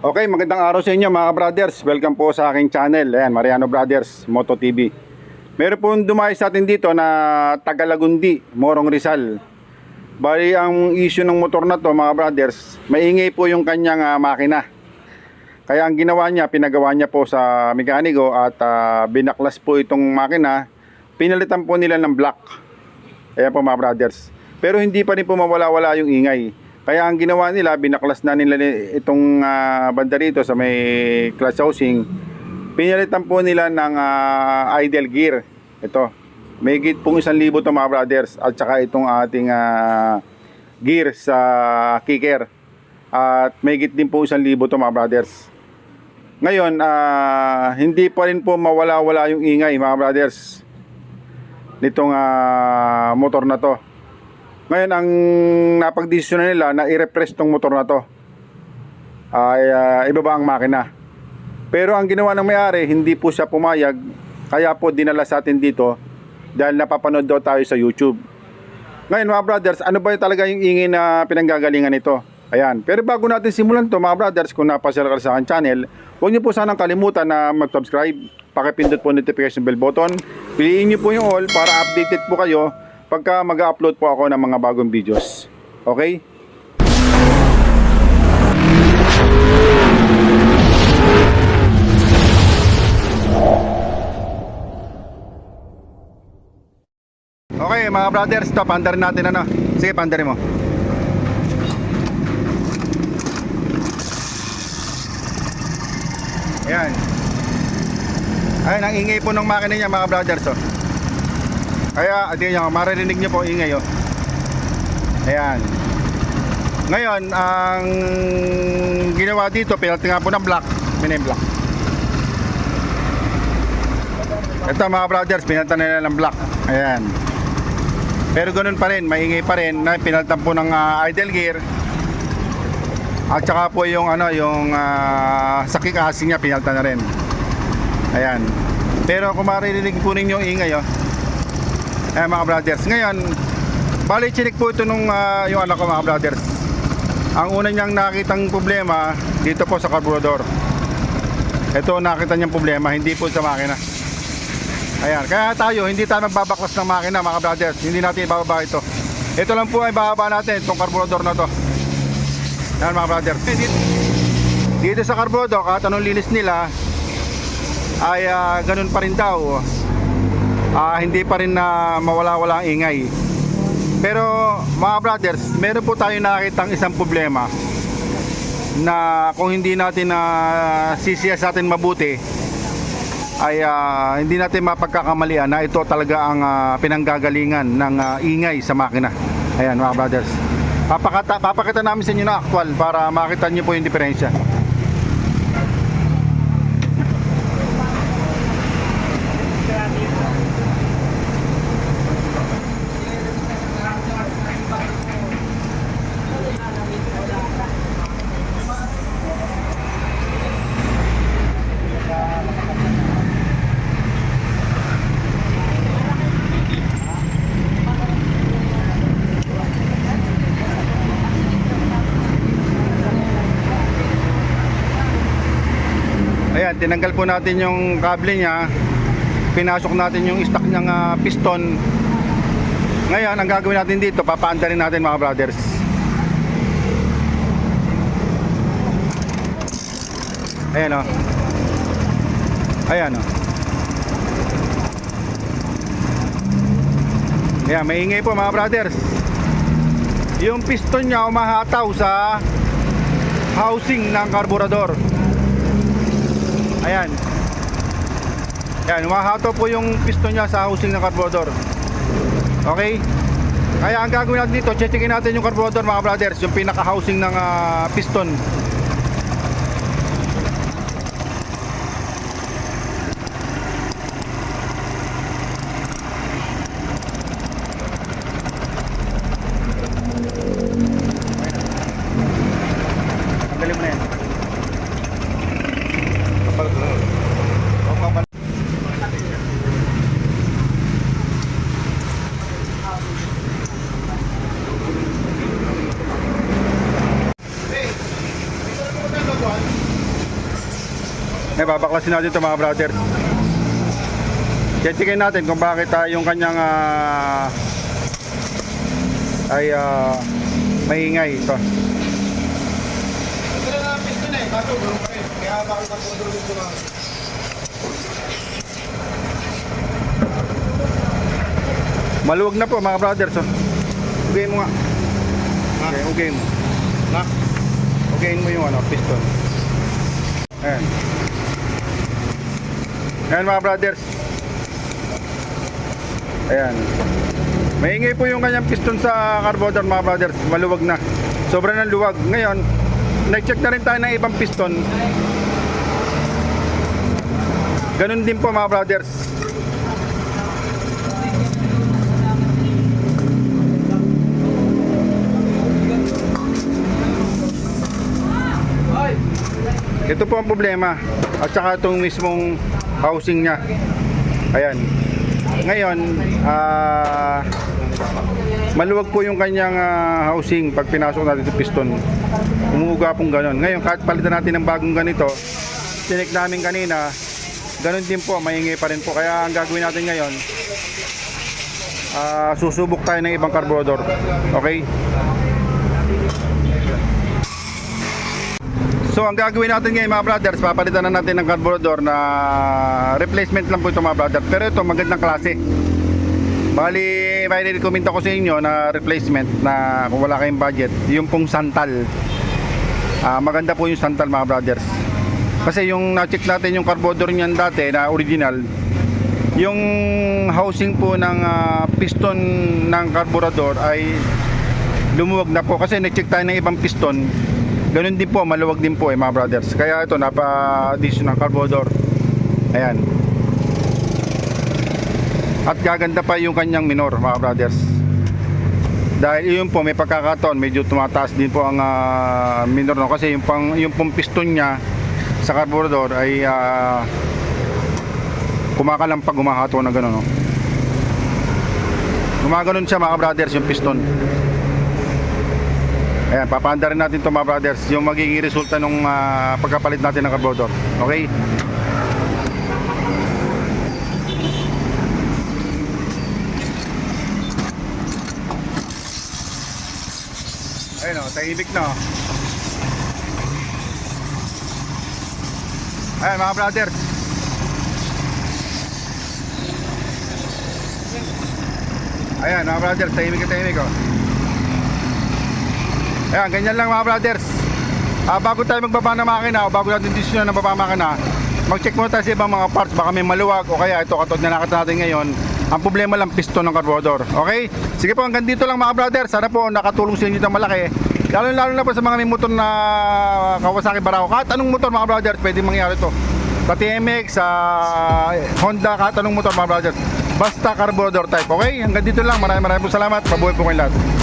Okay, magandang araw sa inyo mga brothers. Welcome po sa aking channel. Ayan, Mariano Brothers, Moto TV. Meron po dumayo sa atin dito na Tagalagundi, Morong Rizal. Bali, ang issue ng motor na to mga brothers, maingay po yung kanyang makina. Kaya ang ginawa niya, pinagawa niya po sa mekaniko at binaklas po itong makina. Pinalitan po nila ng black. Ayan po mga brothers. Pero hindi pa rin po mawala-wala yung ingay. Kaya ang ginawa nila, binaklas na nila itong banda rito sa may clutch housing. Pinalitan po nila ng idle gear. Ito, may higit pong 1,000 ito mga brothers. At saka itong ating gear sa kicker. At may higit din po 1,000 ito mga brothers. Ngayon, hindi pa rin po mawala-wala yung ingay mga brothers nitong motor na to. Ngayon, ang napagdesisyon nila na i-repress tong motor na to ay ibaba ang makina. Pero ang ginawa ng may-ari, hindi po siya pumayag. Kaya po dinala sa atin dito dahil napapanood daw tayo sa YouTube. Ngayon mga brothers, ano ba talaga yung ingay na pinanggagalingan nito? Ayan. Pero bago natin simulan to mga brothers, kung napasyal ka sa aking channel, huwag niyo po sanang kalimutan na mag-subscribe. Pakipindot po notification bell button. Piliin niyo po yung all para updated po kayo pagka mag-upload po ako ng mga bagong videos. Okay? Okay mga brothers, ito pandarin natin ano. Sige, pandarin mo. Ayan. Ayan, ang ingay po ng makina niya mga brothers oh. Kaya, tingnan nyo, maririnig nyo po ingay oh. Ayan. Ngayon, ang ginawa dito, pinalti nga po ng black. Minay black. Ito mga brothers, pinalta nila ng black. Ayan. Pero ganun pa rin, maingay pa rin na pinaltan po ng idle gear. At saka po yung ano, yung sa kick assing niya pinalta na rin. Ayan. Pero kung maririnig po ninyo yung ingay oh. Mga brothers, ngayon bali chinik po ito nung yung anak ko mga brothers. Ang una niyang nakitang problema dito po sa carburetor. Ito nakita niyang problema, hindi po sa makina. Ayan, kaya tayo hindi tayo magbabaklas ng makina mga brothers. Hindi natin ibababa ito. Ito lang po ay bababa natin itong carburetor na to. Ayan mga brothers. Dito sa carburetor, kahit anong linis nila ay ganun pa rin daw. Hindi pa rin na mawala-wala ang ingay. Pero mga brothers, meron po tayo nakitang isang problema na kung hindi natin sisiyasatin mabuti ay hindi natin mapagkakamalian na ito talaga ang pinanggagalingan ng ingay sa makina. Ayan mga brothers, papakita namin sa inyo na actual para makita nyo po yung diferensya. Ayan, tinanggal po natin yung kable niya. Pinasok natin yung stock niyang piston. Ngayon, ang gagawin natin dito, papaandarin natin mga brothers. Ayan o. Ayan o. Ayan, maingay po mga brothers. Yung piston niya umahataw sa housing ng carburetor. Ayan. Ayan, umahataw po yung piston niya sa housing ng carburetor. Okay? Kaya ang gagawin natin dito, checkin natin yung carburetor mga brothers, yung pinaka-housing ng piston. Tanggalin mo na yan. Hey, ito na po tayo Ngayon babaklasin natin ito mga brother. Checkin natin kung bakit yung kanyang ay maingay ito. Ito na lang piston eh, kaso gano'n pa rin. Kaya bakit nag-control dito lang. Maluwag na po mga brothers. So. Ugayin mo nga. Okay, ugayin mo. Lock. Ugayin mo yung piston. Ayan. Ayan mga brothers. Ayan. Maingay po yung kanyang piston sa carburetor mga brothers. Maluwag na. Sobrang ng luwag. Ngayon, nag-check na rin tayo ng ibang piston. Ganun din po mga brothers. Ito po ang problema. At saka itong mismong housing niya. Ayan. Ngayon, maluwag po yung kanyang housing pag pinasok natin ito piston. Umuuga pong ganon. Ngayon, kahit palitan natin ng bagong ganito, tinik namin kanina, ganon din po, maingay pa rin po. Kaya ang gagawin natin ngayon, susubok tayo ng ibang carburetor. Okay? So ang gagawin natin ngayon mga brothers, papalitan na natin ng carburetor na replacement lang po ito mga brothers. Pero ito magandang klase. Bali, may recommend ako sa inyo na replacement na kung wala kayong budget, yung pong Santal. Maganda po yung Santal mga brothers. Kasi yung na-check natin yung carburetor niyan dati na original, yung housing po ng piston ng carburetor ay lumuwag na po. Kasi na-check tayo ng ibang piston. Ganun din po, maluwag din po mga brothers. Kaya ito, napa-addition ng carburetor. Ayan. At gaganda pa yung kanyang minor mga brothers. Dahil yun po, may pagkakataon, medyo tumataas din po ang minor. No? Kasi yung pong piston niya sa carburetor ay kumakalampag, gumahato na gano'n. No? Gumaganon siya mga brothers yung piston. Ayan, papaanda rin natin ito mga brothers, yung magiging resulta ng pagkapalit natin ng carburetor. Okay? Ayun o, tahimik na o. Ayan mga brothers. Ayan mga brothers, tahimik o. Ayan, ganyan lang mga brothers. Bago tayo magbaba ng makina o bago natin desisyon ng baba makina, mag-check muna tayo sa ibang mga parts. Baka may maluwag o kaya ito katulad na nakita natin ngayon. Ang problema lang piston ng carburetor. Okay? Sige po, hanggang dito lang mga brothers. Sana po nakatulong sa inyo ng malaki. Lalo na po sa mga may motor na Kawasaki Barao. Kahit anong motor mga brothers, pwede mangyari ito. Sa TMX, sa Honda, kahit anong motor mga brothers. Basta carburetor type. Okay? Hanggang dito lang. Maraming po salamat. Mabuhay po kayong lahat.